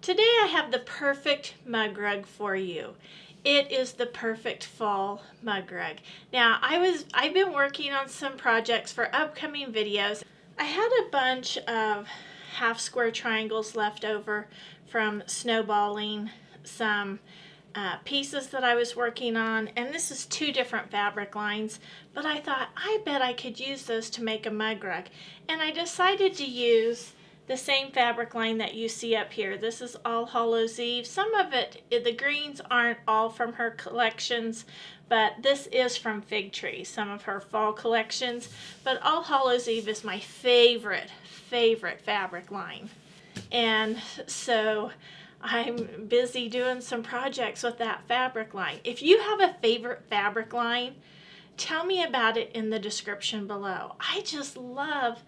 Today I have the perfect mug rug for you. It is the perfect fall mug rug. Now I've been working on some projects for upcoming videos. I had a bunch of half square triangles left over from snowballing some pieces that I was working on, and this is 2 different fabric lines, but I thought I bet I could use those to make a mug rug, and I decided to use the same fabric line that you see up here. This is All Hallows Eve. Some of it, the greens aren't all from her collections, but this is from Fig Tree, some of her fall collections. But All Hallows Eve is my favorite fabric line. And so I'm busy doing some projects with that fabric line. If you have a favorite fabric line, tell me about it in the description below. I just love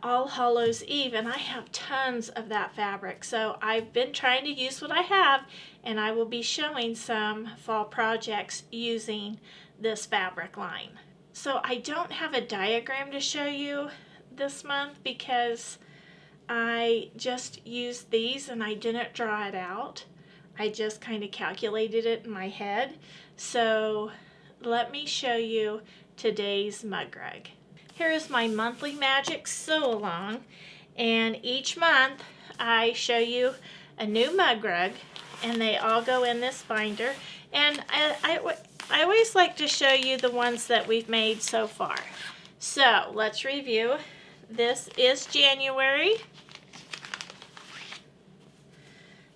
All Hallows Eve, and I have tons of that fabric, so I've been trying to use what I have, and I will be showing some fall projects using this fabric line. So I don't have a diagram to show you this month because I just used these and I didn't draw it out. I just kind of calculated it in my head. So let me show you today's mug rug. Here is my monthly magic sew-along, and each month I show you a new mug rug, and they all go in this binder. And I always like to show you the ones that we've made so far. So let's review. This is January.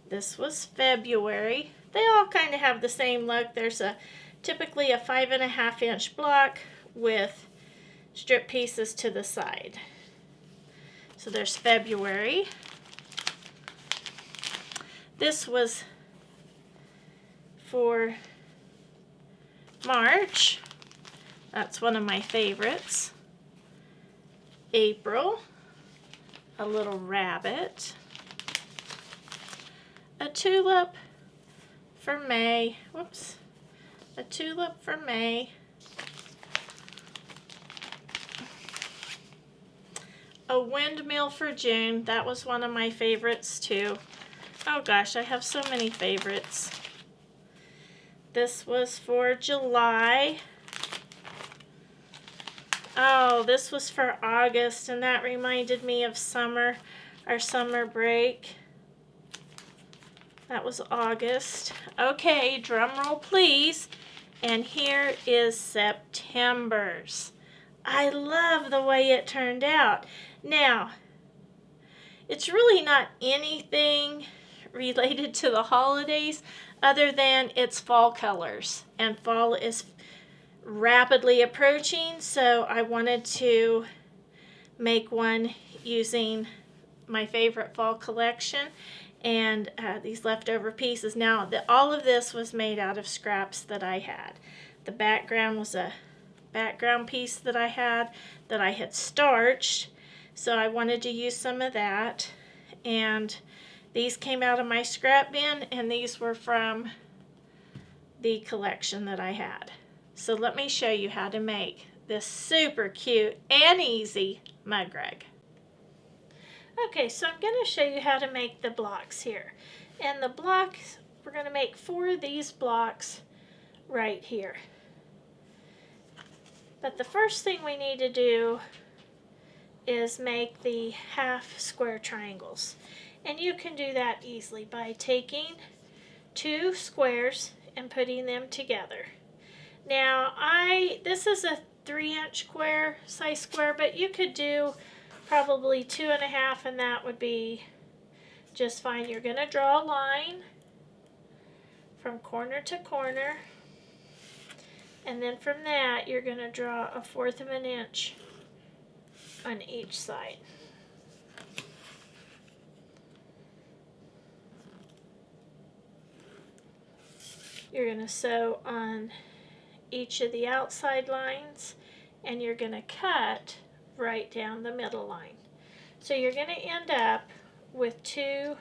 This was February. They all kind of have the same look. There's typically a 5.5 inch block with strip pieces to the side. So there's February. This was for March. That's one of my favorites. April, a little rabbit. A tulip for May. Whoops. A tulip for May. A windmill for June. That was one of my favorites too. Oh gosh, I have so many favorites. This was for July. Oh, this was for August, and that reminded me of summer, our summer break. That was August. Okay, drum roll please. And here is September's. I love the way it turned out. Now, it's really not anything related to the holidays other than it's fall colors, and fall is rapidly approaching, so I wanted to make one using my favorite fall collection and these leftover pieces. Now, all of this was made out of scraps that I had. The background was a background piece that I had starched, so I wanted to use some of that. And these came out of my scrap bin, and these were from the collection that I had. So let me show you how to make this super cute and easy mug rug. Okay, so I'm going to show you how to make the blocks here. And the blocks, we're going to make 4 of these blocks right here. But the first thing we need to do is make the half square triangles. And you can do that easily by taking 2 squares and putting them together. Now, this is a 3-inch size square, but you could do probably 2.5, and that would be just fine. You're going to draw a line from corner to corner, and then from that you're going to draw a 1/4 of an inch on each side. You're going to sew on each of the outside lines, and you're going to cut right down the middle line. So you're going to end up with 2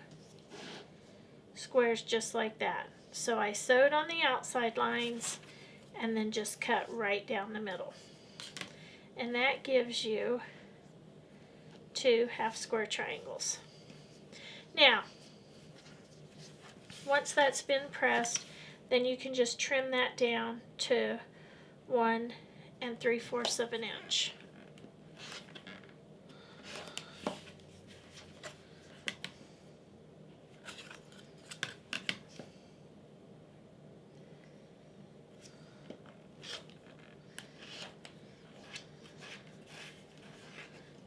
squares just like that. So I sewed on the outside lines and then just cut right down the middle. And that gives you 2 half square triangles. Now, once that's been pressed, then you can just trim that down to 1 3/4 of an inch.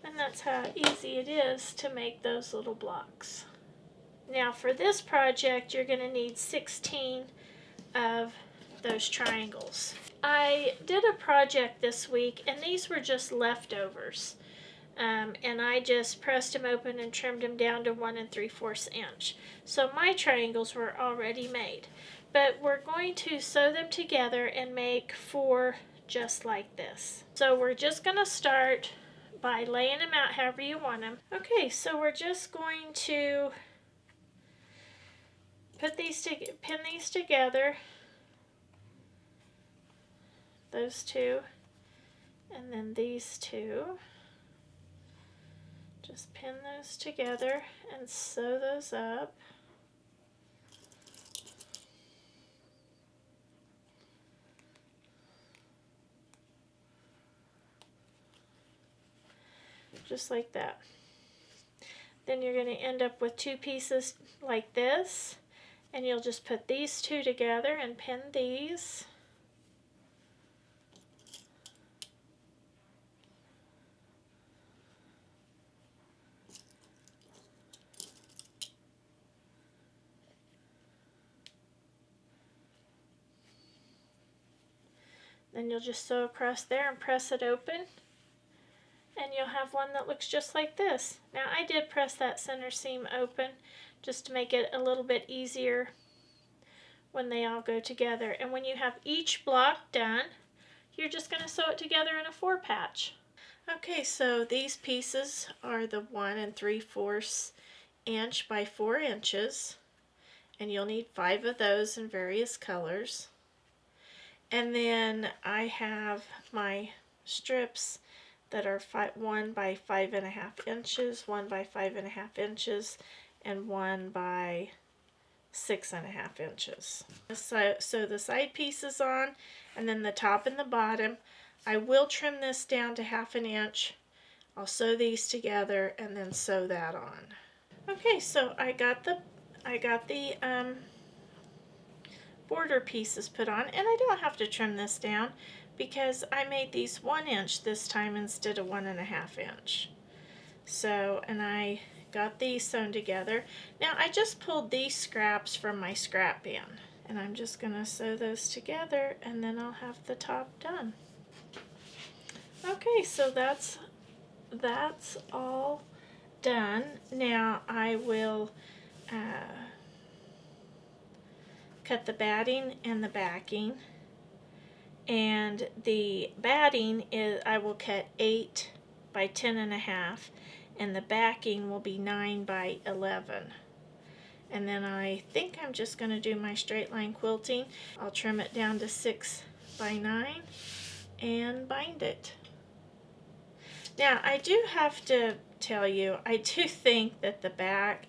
And that's how easy it is to make those little blocks. Now for this project, you're going to need 16 of those triangles. I did a project this week, and these were just leftovers. And I just pressed them open and trimmed them down to 1 3/4 inch. So my triangles were already made. But we're going to sew them together and make 4 just like this. So we're just going to start by laying them out however you want them. Okay, so we're just going to pin these together, those two, and then these two. Just pin those together and sew those up. Just like that. Then you're going to end up with 2 pieces like this, and you'll just put these 2 together and pin these. Then you'll just sew across there and press it open, and you'll have one that looks just like this. Now I did press that center seam open just to make it a little bit easier when they all go together. And when you have each block done, you're just going to sew it together in a 4 patch. Okay, so these pieces are the 1 3/4 inch by 4 inches, and you'll need 5 of those in various colors. And then I have my strips that are 1 by 5.5 inches, 1 by 5.5 inches, and 1 by 6.5 inches. So the side pieces on, and then the top and the bottom. I will trim this down to 1/2 inch. I'll sew these together and then sew that on. Okay, so I got the border pieces put on, and I don't have to trim this down because I made these 1 inch this time instead of 1.5 inch. So, and I got these sewn together. Now I just pulled these scraps from my scrap bin, and I'm just going to sew those together, and then I'll have the top done. Okay, so that's all done. Now I will cut the batting and the backing, and the batting is, I will cut 8 by 10.5, and the backing will be 9 by 11. And then I think I'm just going to do my straight line quilting. I'll trim it down to 6 by 9 and bind it. Now I do have to tell you, I do think that the back,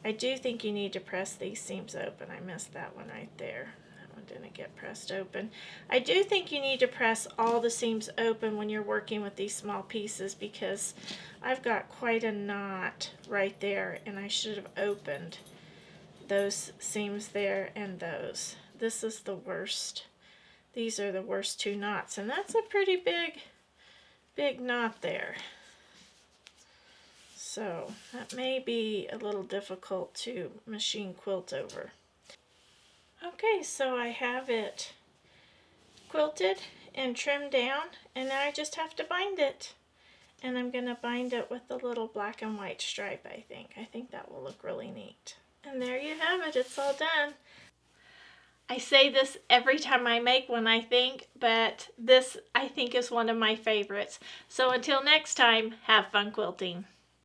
I do think you need to press these seams open. I missed that one right there. That one didn't get pressed open. I do think you need to press all the seams open when you're working with these small pieces, because I've got quite a knot right there, and I should have opened those seams there and those. This is the worst. These are the worst 2 knots, and that's a pretty big knot there. So that may be a little difficult to machine quilt over. Okay, so I have it quilted and trimmed down, and now I just have to bind it. And I'm going to bind it with the little black and white stripe, I think. I think that will look really neat. And there you have it. It's all done. I say this every time I make one, I think, but this I think is one of my favorites. So until next time, have fun quilting.